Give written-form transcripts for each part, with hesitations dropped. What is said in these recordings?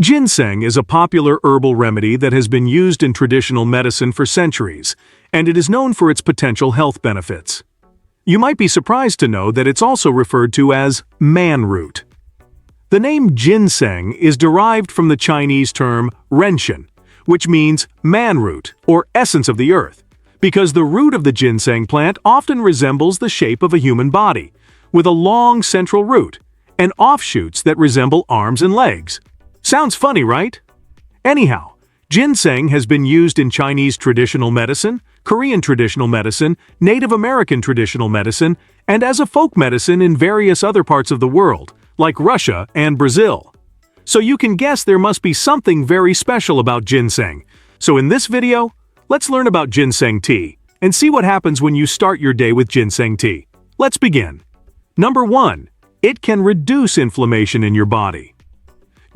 Ginseng is a popular herbal remedy that has been used in traditional medicine for centuries, and it is known for its potential health benefits. You might be surprised to know that it's also referred to as man-root. The name ginseng is derived from the Chinese term renchen, which means man-root or essence of the earth, because the root of the ginseng plant often resembles the shape of a human body, with a long central root and offshoots that resemble arms and legs. Sounds funny, right? Anyhow, ginseng has been used in Chinese traditional medicine, Korean traditional medicine, Native American traditional medicine, and as a folk medicine in various other parts of the world, like Russia and Brazil. So you can guess there must be something very special about ginseng. So in this video, let's learn about ginseng tea and see what happens when you start your day with ginseng tea. Let's begin. Number 1. It can reduce inflammation in your body.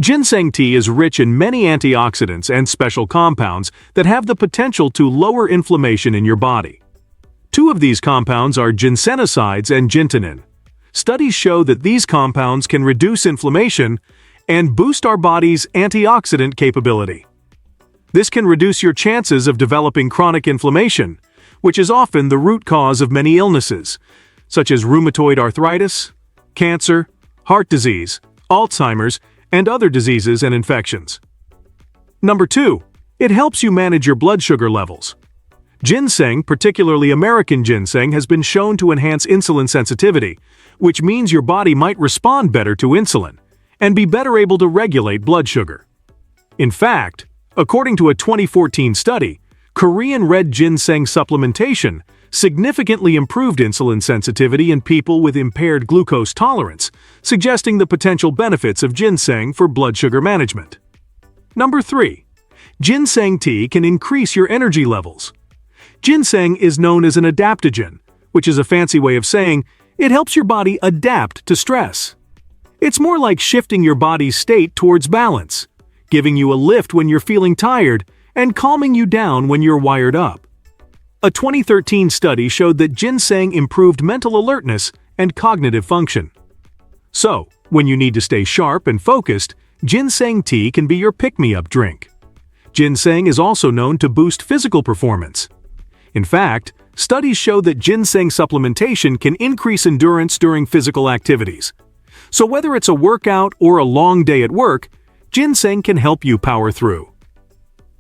Ginseng tea is rich in many antioxidants and special compounds that have the potential to lower inflammation in your body. Two of these compounds are ginsenosides and gintanin. Studies show that these compounds can reduce inflammation and boost our body's antioxidant capability. This can reduce your chances of developing chronic inflammation, which is often the root cause of many illnesses, such as rheumatoid arthritis, cancer, heart disease, Alzheimer's, and other diseases and infections. Number 2. It helps you manage your blood sugar levels. Ginseng, particularly American ginseng, has been shown to enhance insulin sensitivity, which means your body might respond better to insulin and be better able to regulate blood sugar. In fact, according to a 2014 study, Korean red ginseng supplementation significantly improved insulin sensitivity in people with impaired glucose tolerance, suggesting the potential benefits of ginseng for blood sugar management. Number 3. Ginseng tea can increase your energy levels. Ginseng is known as an adaptogen, which is a fancy way of saying it helps your body adapt to stress. It's more like shifting your body's state towards balance, giving you a lift when you're feeling tired and calming you down when you're wired up. A 2013 study showed that ginseng improved mental alertness and cognitive function. So, when you need to stay sharp and focused, ginseng tea can be your pick-me-up drink. Ginseng is also known to boost physical performance. In fact, studies show that ginseng supplementation can increase endurance during physical activities. So whether it's a workout or a long day at work, ginseng can help you power through.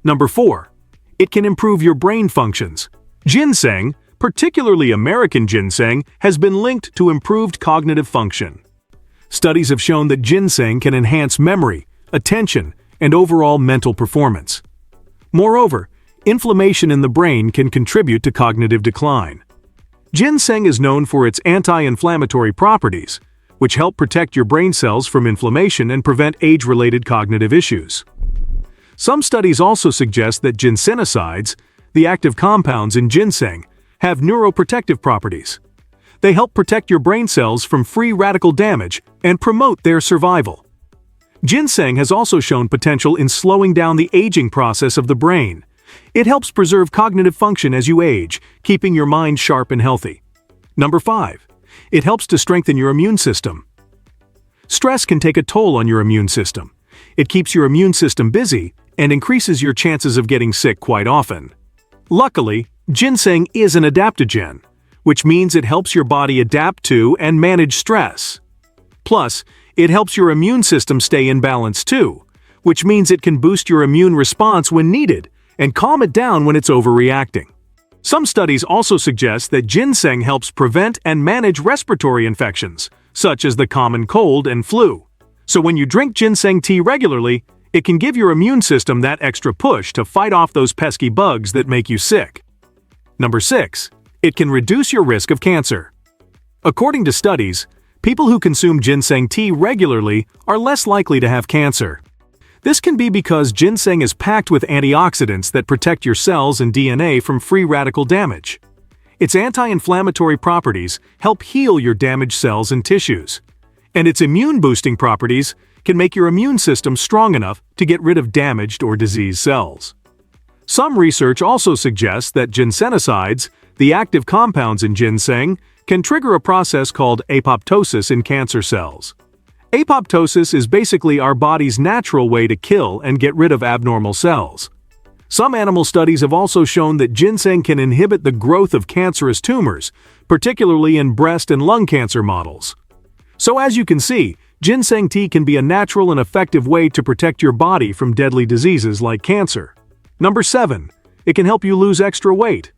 Number 4. It can improve your brain functions. Ginseng, particularly American ginseng, has been linked to improved cognitive function. Studies have shown that ginseng can enhance memory, attention, and overall mental performance. Moreover, inflammation in the brain can contribute to cognitive decline. Ginseng is known for its anti-inflammatory properties, which help protect your brain cells from inflammation and prevent age-related cognitive issues. Some studies also suggest that ginsenosides, the active compounds in ginseng, have neuroprotective properties. They help protect your brain cells from free radical damage and promote their survival. Ginseng has also shown potential in slowing down the aging process of the brain. It helps preserve cognitive function as you age, keeping your mind sharp and healthy. Number 5. It helps to strengthen your immune system. Stress can take a toll on your immune system. It keeps your immune system busy and increases your chances of getting sick quite often. Luckily, ginseng is an adaptogen, which means it helps your body adapt to and manage stress. Plus, it helps your immune system stay in balance too, which means it can boost your immune response when needed and calm it down when it's overreacting. Some studies also suggest that ginseng helps prevent and manage respiratory infections, such as the common cold and flu. So when you drink ginseng tea regularly, it can give your immune system that extra push to fight off those pesky bugs that make you sick. Number 6. It can reduce your risk of cancer. According to studies, people who consume ginseng tea regularly are less likely to have cancer. This can be because ginseng is packed with antioxidants that protect your cells and DNA from free radical damage. Its anti-inflammatory properties help heal your damaged cells and tissues, and its immune-boosting properties can make your immune system strong enough to get rid of damaged or diseased cells. Some research also suggests that ginsenosides, the active compounds in ginseng, can trigger a process called apoptosis in cancer cells. Apoptosis is basically our body's natural way to kill and get rid of abnormal cells. Some animal studies have also shown that ginseng can inhibit the growth of cancerous tumors, particularly in breast and lung cancer models. So as you can see, ginseng tea can be a natural and effective way to protect your body from deadly diseases like cancer. Number 7. It can help you lose extra weight.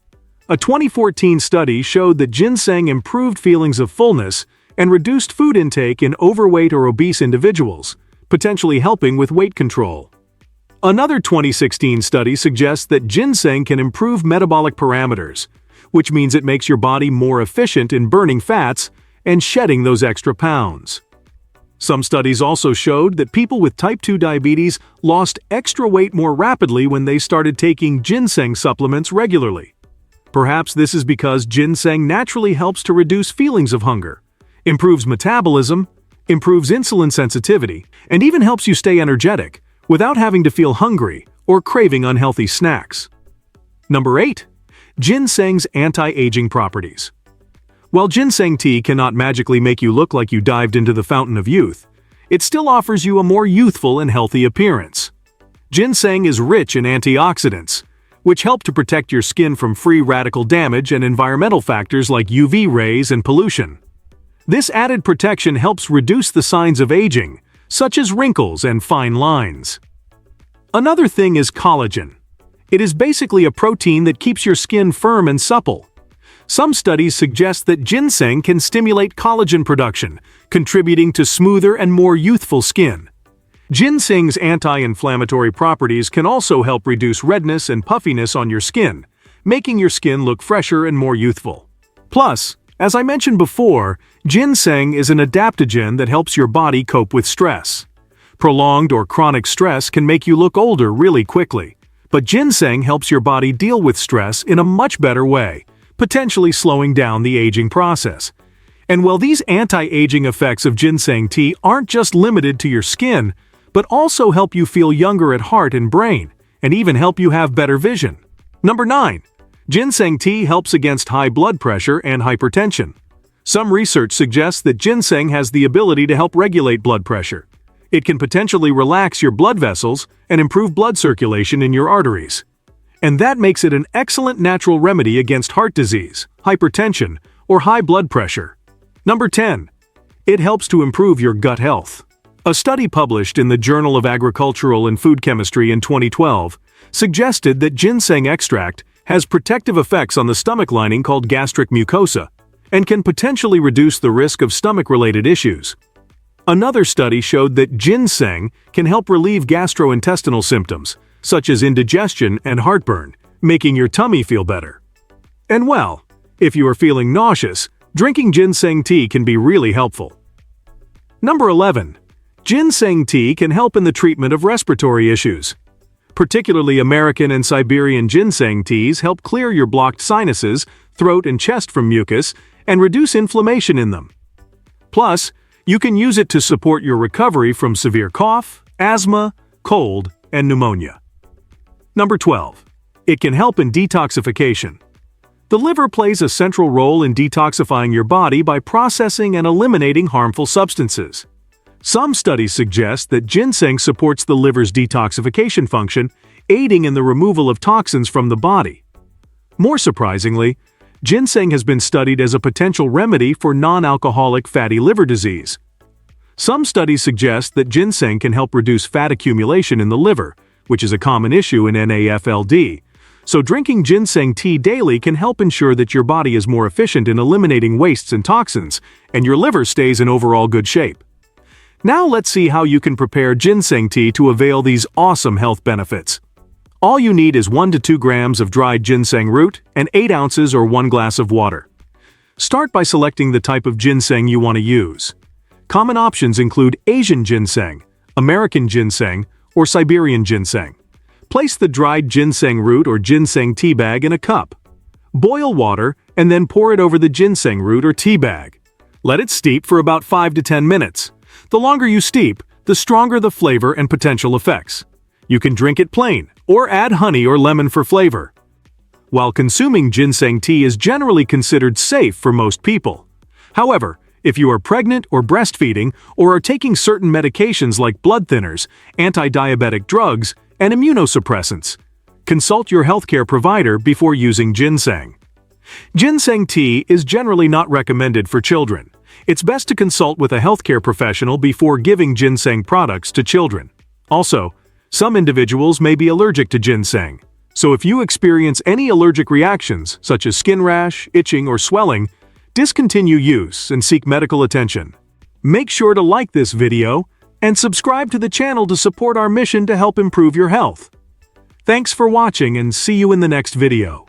A 2014 study showed that ginseng improved feelings of fullness and reduced food intake in overweight or obese individuals, potentially helping with weight control. Another 2016 study suggests that ginseng can improve metabolic parameters, which means it makes your body more efficient in burning fats and shedding those extra pounds. Some studies also showed that people with type 2 diabetes lost extra weight more rapidly when they started taking ginseng supplements regularly. Perhaps this is because ginseng naturally helps to reduce feelings of hunger, improves metabolism, improves insulin sensitivity, and even helps you stay energetic without having to feel hungry or craving unhealthy snacks. Number 8. Ginseng's anti-aging properties. While ginseng tea cannot magically make you look like you dived into the fountain of youth, it still offers you a more youthful and healthy appearance. Ginseng is rich in antioxidants, which help to protect your skin from free radical damage and environmental factors like UV rays and pollution. This added protection helps reduce the signs of aging, such as wrinkles and fine lines. Another thing is collagen. It is basically a protein that keeps your skin firm and supple. Some studies suggest that ginseng can stimulate collagen production, contributing to smoother and more youthful skin. Ginseng's anti-inflammatory properties can also help reduce redness and puffiness on your skin, making your skin look fresher and more youthful. Plus, as I mentioned before, ginseng is an adaptogen that helps your body cope with stress. Prolonged or chronic stress can make you look older really quickly, but ginseng helps your body deal with stress in a much better way, potentially slowing down the aging process. And while these anti-aging effects of ginseng tea aren't just limited to your skin, but also help you feel younger at heart and brain, and even help you have better vision. Number 9. Ginseng tea helps against high blood pressure and hypertension. Some research suggests that ginseng has the ability to help regulate blood pressure. It can potentially relax your blood vessels and improve blood circulation in your arteries. And that makes it an excellent natural remedy against heart disease, hypertension, or high blood pressure. Number 10. It helps to improve your gut health. A study published in the Journal of Agricultural and Food Chemistry in 2012 suggested that ginseng extract has protective effects on the stomach lining called gastric mucosa, and can potentially reduce the risk of stomach-related issues. Another study showed that ginseng can help relieve gastrointestinal symptoms, such as indigestion and heartburn, making your tummy feel better. And well, if you are feeling nauseous, drinking ginseng tea can be really helpful. Number 11. Ginseng tea can help in the treatment of respiratory issues. Particularly American and Siberian ginseng teas help clear your blocked sinuses, throat and chest from mucus, and reduce inflammation in them. Plus, you can use it to support your recovery from severe cough, asthma, cold, and pneumonia. Number 12. It can help in detoxification. The liver plays a central role in detoxifying your body by processing and eliminating harmful substances. Some studies suggest that ginseng supports the liver's detoxification function, aiding in the removal of toxins from the body. More surprisingly, ginseng has been studied as a potential remedy for non-alcoholic fatty liver disease. Some studies suggest that ginseng can help reduce fat accumulation in the liver, which is a common issue in NAFLD. So drinking ginseng tea daily can help ensure that your body is more efficient in eliminating wastes and toxins, and your liver stays in overall good shape. Now let's see how you can prepare ginseng tea to avail these awesome health benefits. All you need is 1 to 2 grams of dried ginseng root and 8 ounces or 1 glass of water. Start by selecting the type of ginseng you want to use. Common options include Asian ginseng, American ginseng, or Siberian ginseng. Place the dried ginseng root or ginseng tea bag in a cup. Boil water and then pour it over the ginseng root or tea bag. Let it steep for about 5 to 10 minutes. The longer you steep, the stronger the flavor and potential effects. You can drink it plain, or add honey or lemon for flavor. While consuming ginseng tea is generally considered safe for most people, however, If you are pregnant or breastfeeding or are taking certain medications like blood thinners, anti-diabetic drugs, and immunosuppressants, consult your healthcare provider before using ginseng. Ginseng tea is generally not recommended for children. It's best to consult with a healthcare professional before giving ginseng products to children. Also, some individuals may be allergic to ginseng, so if you experience any allergic reactions, such as skin rash, itching, or swelling, discontinue use and seek medical attention. Make sure to like this video and subscribe to the channel to support our mission to help improve your health. Thanks for watching and see you in the next video.